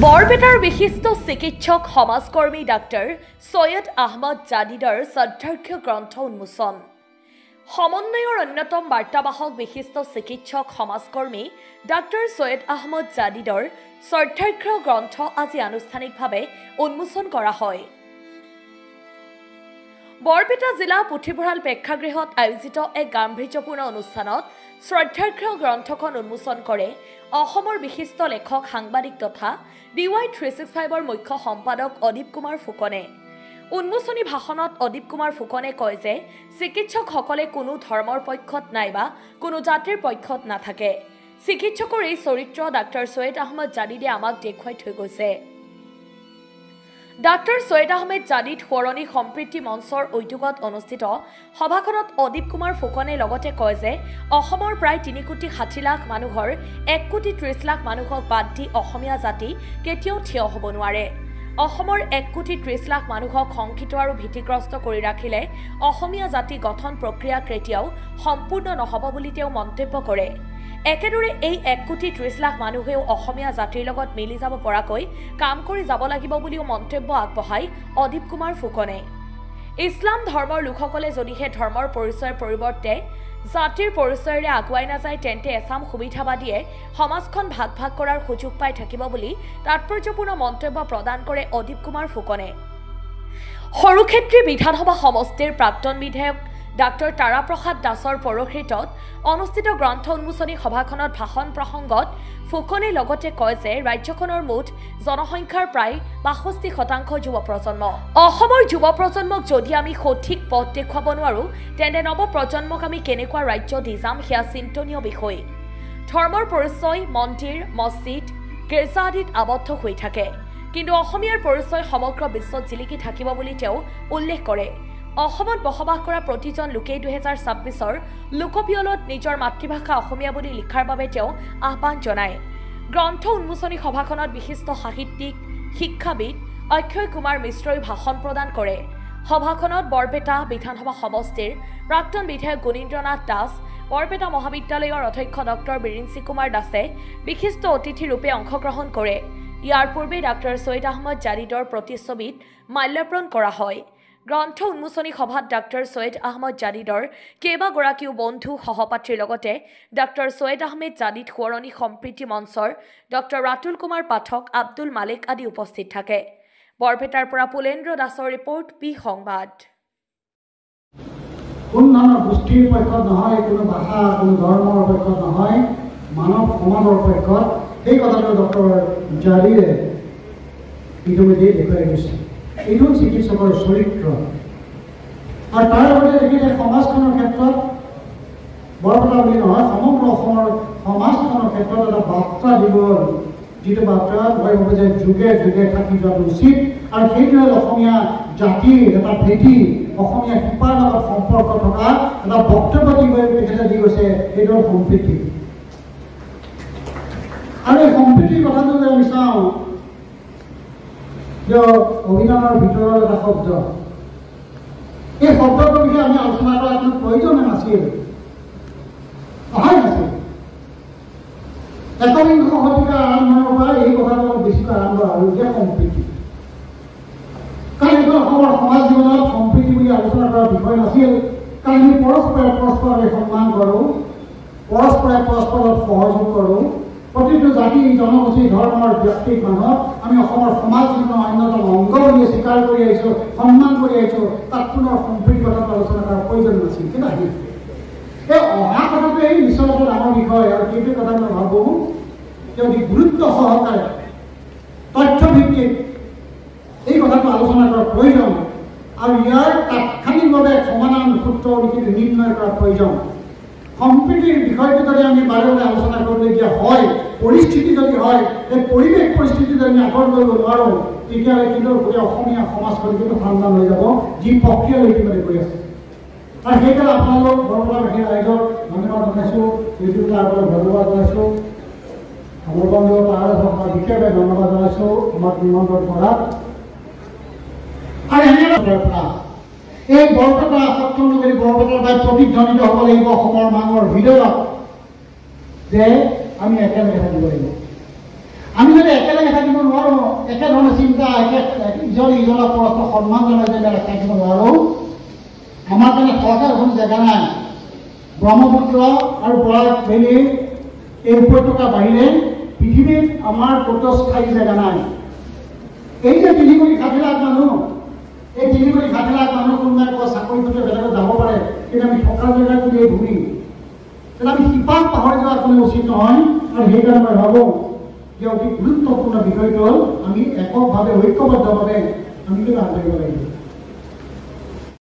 বৰপেটাৰ বিশিষ্ট চিকিৎসক সমাজকৰ্মী ডাক্তৰ সৈয়দ আহমদ জাদিদৰ শ্ৰদ্ধাৰ্ঘ্য গ্ৰন্থ উন্মোচন। সমন্বয়ৰ অন্যতম বাৰ্তাবাহক বিশিষ্ট চিকিৎসক সমাজকৰ্মী ডাক্তৰ সৈয়দ আহমদ জাদিদৰ শ্ৰদ্ধাৰ্ঘ্য গ্ৰন্থ আজি আনুষ্ঠানিকভাৱে উন্মোচন কৰা হয়। বৰপেটা জিলা পুথিভঁৰাল প্ৰেক্ষাগৃহত আয়োজিত এক গাম্ভীৰ্যপূৰ্ণ অনুষ্ঠানত শ্ৰদ্ধাৰ্ঘ্য গ্ৰন্থখন উন্মোচন কৰে অসমৰ বিশিষ্ট লেখক সাংবাদিক তথা DY 365ৰ মুখ্য সম্পাদক অদীপ কুমাৰ ফুকনে। উন্মোচনী ভাষণত অদীপ কুমাৰ ফুকনে কয় যে চিকিৎসকসকলে কোনো ধৰ্মৰ পক্ষত নাইবা কোনো জাতিৰ পক্ষত নাথাকে। চিকিৎসকৰ এই চৰিত্ৰ ডাক্তৰ সৈয়দ আহমদ জাদিদে আমাক দেখুৱাই থৈ গৈছে। ডাক্তৰ সৈয়দ আহমেদ জাদিদ সোঁৱৰণী সম্প্ৰীতি মঞ্চৰ উদ্যোগত অনুষ্ঠিত সভাখনত অদীপ কুমাৰ ফুকনে লগতে কয় যে অসমৰ প্ৰায় 3,60,00,000 মানুহৰ 1,30,00,000 মানুহক বাদ দি অসমীয়া জাতি কেতিয়াও থিয় হ'ব নোৱাৰে। অসমৰ 1,30,00,000 মানুহক শংকিত আৰু ভীতিগ্ৰস্ত কৰি ৰাখিলে অসমীয়া জাতি গঠন প্ৰক্ৰিয়া কেতিয়াও সম্পূৰ্ণ নহ'ব বুলি তেওঁ মন্তব্য কৰে। একেদৰে এই 1,30,00,000 মানুহেও অসমীয়া জাতিৰ লগত মিলি যাব পৰাকৈ কাম কৰি যাব লাগিব বুলিও মন্তব্য আগবঢ়ায় অদীপ কুমাৰ ফুকনে। ইছলাম ধৰ্মৰ লোকসকলে যদিহে ধৰ্মৰ পৰিচয়ৰ পৰিৱৰ্তে জাতিৰ পৰিচয়েৰে আগুৱাই নাযায় তেন্তে এছাম সুবিধাবাদীয়ে সমাজখন ভাগ ভাগ কৰাৰ সুযোগ পাই থাকিব বুলি তাৎপৰ্যপূৰ্ণ মন্তব্য প্ৰদান কৰে অদীপ কুমাৰ ফুকনে। সৰুক্ষেত্ৰী বিধানসভা সমষ্টিৰ প্ৰাক্তন বিধায়ক ডাক্তৰ তাৰাপ্ৰসাদ দাসৰ পৌৰোহিত্যত অনুষ্ঠিত গ্ৰন্থ উন্মোচনী সভাখনত ভাষণ প্ৰসংগত ফুকনে লগতে কয় যে ৰাজ্যখনৰ মুঠ জনসংখ্যাৰ প্ৰায় ৬২% যুৱ প্ৰজন্ম। অসমৰ যুৱ প্ৰজন্মক যদি আমি সঠিক পথ দেখুৱাব নোৱাৰোঁ তেন্তে নৱ প্ৰজন্মক আমি কেনেকুৱা ৰাজ্য দি যাম সেয়া চিন্তনীয় বিষয়। ধৰ্মৰ পৰিচয় মন্দিৰ মছজিদ গীৰ্জা আদিত আবদ্ধ হৈ থাকে, কিন্তু অসমীয়াৰ পৰিচয় সমগ্ৰ বিশ্বত জিলিকি থাকিব বুলি তেওঁ উল্লেখ কৰে। অসমত বসবাস কৰা প্ৰতিজন লোকেই 2026ৰ লোকপিয়লত নিজৰ মাতৃভাষা অসমীয়া বুলি লিখাৰ বাবে তেওঁ আহ্বান জনায়। গ্ৰন্থ উন্মোচনী সভাখনত বিশিষ্ট সাহিত্যিক শিক্ষাবিদ অক্ষয় কুমাৰ মিশ্ৰই ভাষণ প্ৰদান কৰে। সভাখনত বৰপেটা বিধানসভা সমষ্টিৰ প্ৰাক্তন বিধায়ক গুণীন্দ্ৰনাথ দাস, বৰপেটা মহাবিদ্যালয়ৰ অধ্যক্ষ ডক্টৰ বিৰিঞ্চি কুমাৰ দাসে বিশিষ্ট অতিথি ৰূপে অংশগ্ৰহণ কৰে। ইয়াৰ পূৰ্বে ডাক্তৰ সৈয়দ আহমদ জাদিদৰ প্ৰতিচ্ছবিত মাল্যাৰ্পণ কৰা হয়। গ্ৰন্থ উন্মোচনী সভাত ডাক্তৰ সৈয়দ আহমদ জাদিদৰ কেইবাগৰাকীও বন্ধু সহপাঠীৰ লগতে ডাক্তৰ সৈয়দ আহমেদ জাদিদ সোঁৱৰণী সম্প্ৰীতি মঞ্চৰ ডক্টৰ ৰাতুল কুমাৰ পাঠক, আব্দুল মালিক আদি উপস্থিত থাকে। বৰপেটাৰ পৰা পুলেন্দ্ৰ দাসৰ ৰিপৰ্ট, পি সংবাদ। কোনো ধৰণৰ গোষ্ঠীৰ পক্ষত নহয়, কোনো ভাষা কোনো ধৰ্মৰ পক্ষত নহয়, মানৱ সমাজৰ পক্ষত, সেই কথাটো ডক্টৰ জাদিদে ইতিমধ্যে দেখুৱাই গৈছে। এইটো চিকিৎসকৰ চৰিত্ৰ আৰু তাৰ লগতে দেখিলে সমাজখনৰ ক্ষেত্ৰত বৰপেটা বুলি নহয় সমগ্ৰ অসমৰ সমাজখনৰ ক্ষেত্ৰত এটা বাৰ্তা দিব, যিটো বাৰ্তা মই ভাবোঁ যে যুগে যুগে থাকি যোৱাটো উচিত। আৰু সেইটো হ'ল অসমীয়া জাতিৰ এটা ভেটি, অসমীয়া শিপাৰ লগত সম্পৰ্ক থকা এটা বক্তব্য তেখেতে দি গৈছে, সেইটো হ'ল সম্প্ৰীতি। আৰু এই সম্প্ৰীতিৰ কথাটো যদি আমি চাওঁ, অভিধানৰ ভিতৰৰ এটা শব্দ, এই শব্দটোৰ বিষয়ে আমি আলোচনা কৰাৰ কোনো প্ৰয়োজন নাছিল, সহায় নাছিল। একবিংশ শতিকাৰ আৰম্ভণিৰ পৰা এই কথাটো অলপ বেছিকৈ আৰম্ভ আৰু যে সম্প্ৰীতি, কাৰণ এইটো অসমৰ সমাজ জীৱনত সম্প্ৰীতি বুলি আলোচনা কৰাৰ বিষয় নাছিল। কাৰণ আমি পৰস্পৰে পৰস্পৰলৈ সন্মান কৰোঁ, পৰস্পৰে পৰস্পৰত সহযোগ কৰোঁ, প্ৰতিটো জাতি জনগোষ্ঠী ধৰ্মৰ ব্যক্তিক মানুহক আমি অসমৰ সমাজ জীৱনৰ অন্যতম অংগ বুলি স্বীকাৰ কৰি আহিছোঁ, সন্মান কৰি আহিছোঁ। তাত পুনৰ সম্প্ৰীতিৰ কথাটো আলোচনা কৰাৰ প্ৰয়োজন নাছিল। কিন্তু আহিল এই অহা কথাটোৱে নিশ্চয় এটা ডাঙৰ বিষয়, আৰু সেইটো কথা মই ভাবোঁ যে অতি গুৰুত্ব সহকাৰে তথ্যভিত্তিক এই কথাটো আলোচনা কৰাৰ প্ৰয়োজন, আৰু ইয়াৰ তাৎক্ষণিকভাৱে সমাধান সূত্ৰ নিৰ্ণয় কৰাৰ প্ৰয়োজন। সম্প্ৰীতিৰ বিষয়টো যদি আমি বাৰে বাৰে আলোচনা কৰিবলগীয়া হয়, পৰিস্থিতি যদি হয়, এই পৰিৱেশ পৰিস্থিতি যদি আমি আগত কৰিব নোৱাৰোঁ, তেতিয়াহ'লে কিন্তু গোটেই অসমীয়া সমাজখন কিন্তু সন্ধান হৈ যাব, যি প্ৰক্ৰিয়া ইতিমধ্যে কৰি আছে। আৰু সেইকাৰণে আপোনালোক বৰপেটাবাসী ৰাইজক ধন্যবাদ জনাইছোঁ, ধন্যবাদ জনাইছোঁ। আমাৰ বন্ধু তাৰ বিশেষভাৱে ধন্যবাদ জনাইছোঁ আমাক নিমন্ত্ৰণ কৰাত। আৰু এনেকুৱা এই বৰপেটা সত্ৰম নগৰী বৰপেটাৰ বাই প্ৰতিধ্বনিত হ'ব লাগিব অসমৰ মানুহৰ হৃদয়ত যে আমি একেলগে থাকিব লাগিব। আমি যদি একেলগে থাকিব নোৱাৰোঁ, একেধৰণে চিন্তা ইজনক পৰস্পৰ সন্মান জনাই যদি থাকিব নোৱাৰোঁ, আমাৰ কাৰণে সহজে এখন জেগা নাই। ব্ৰহ্মপুত্ৰ আৰু বৰাক ভেলীৰ এই উপত্যকা বাহিৰে পৃথিৱীত আমাৰ ক'তো স্থায়ী জেগা নাই। এই যে 3 কোটি 60 লাখ মানুহ, এই 3 কোটি 60 লাখ মানুহ কোনোবাই কয় চাকৰি সূত্ৰে বেলেগত যাব পাৰে, কিন্তু আমি থকাৰ জেগা কিন্তু এই ভূমি, তেতিয়া আমি শিপাক পাহৰি যোৱা কোনো উচিত নহয়। আৰু সেইকাৰণে মই ভাবোঁ যে অতি গুৰুত্বপূৰ্ণ বিষয়টো হ'ল আমি এককভাৱে ঐক্যবদ্ধভাৱে আমি কিন্তু আগবাঢ়িব লাগিব।